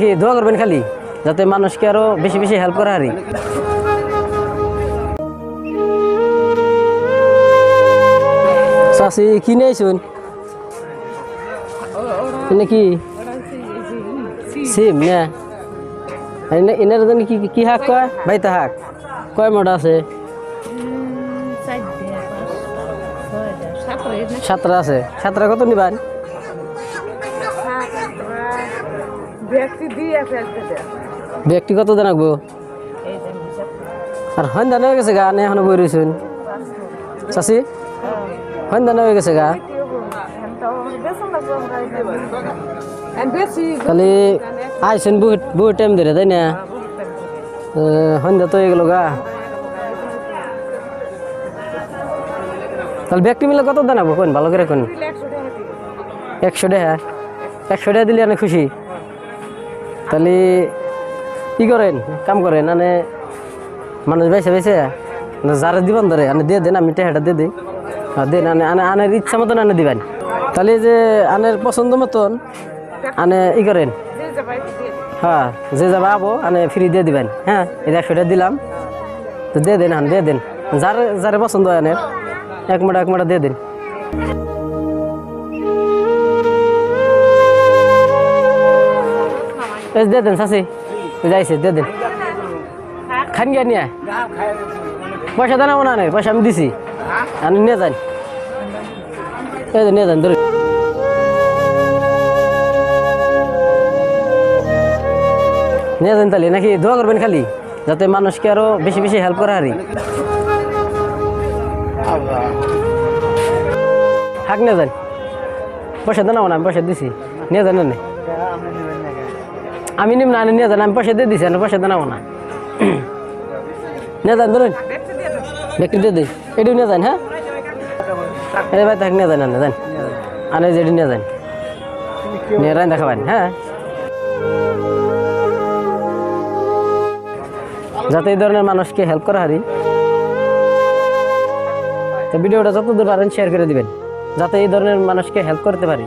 নাকি দোয়া করবেন খালি যাতে মানুষকে আরো বেশি বেশি হেল্প করা হারি। চাষি কি নিয়ে আইসুন নাকি সিম না এনার জন্য কি কি হাক কয় বাইতা হাক কয় মোটা আছে? 7টা আছে। 7টা কত নিবান? ব্যক্তিগত জানাবো আর সন্ধ্যা হয়ে গেছে গা নে এখনো বই রয়েছেন চাষি? সন্ধ্যা হয়ে গেছে গা খালি আইসেন বহুত বহুত টাইম ধরে তাই না? সন্ধ্যা তো হয়ে গেল গা। তাহলে ব্যক্তি মিলে কত দানাবো কোন ভালো করে কোন? 100 টাকা। 100 টাকা দিলে অনেক খুশি। তাহলে কি করেন কাম করেন মানে মানুষ বেছে বেছে যারা দিবেন ধরে আনে দিয়ে দেন আমি টাকাটা দিয়ে দিই দেন আনের ইচ্ছা মতন আনে দিবেন। তাহলে যে আনের পছন্দ মতন আনে ই করেন হ্যাঁ যে যাবা আবো আনে ফ্রি দিয়ে দিবেন। হ্যাঁ এই 100 টাকা দিলাম তো দিয়ে দেন দিয়ে দেন যার যারে পছন্দ হয় আনের এক মোটা দিয়ে দিন। দিয়ে দেন চাষি যাইছে দিয়ে দেন খান গিয়া নিয়ে পয়সা দেন না নেই পয়সা আমি দিছি আপনি নিয়ে যান নিয়ে যান ধরে নিয়ে যান তাহলে নাকি দোয়া করবেন খালি যাতে মানুষকে আরো বেশি বেশি হেল্প করা হারি। হাক নিয়ে যান পয়সা দেন না আমি পয়সা দিছি নিয়ে যান না আমি নিম না নিয়ে যান আমি পয়সা দিয়ে দিছি আমি পয়সা দেনাবো না নিয়ে যান ধরুন ব্যক্তি দিয়ে দিই এটি নিয়ে যান। হ্যাঁ এই ভাই তাকে নিয়ে যান আনে যান আনে যেটি নিয়ে যান নিয়ে রান দেখাবেন। হ্যাঁ যাতে এই ধরনের মানুষকে হেল্প করা হারি তো ভিডিওটা যতদূর পারেন শেয়ার করে দিবেন যাতে এই ধরনের মানুষকে হেল্প করতে পারি।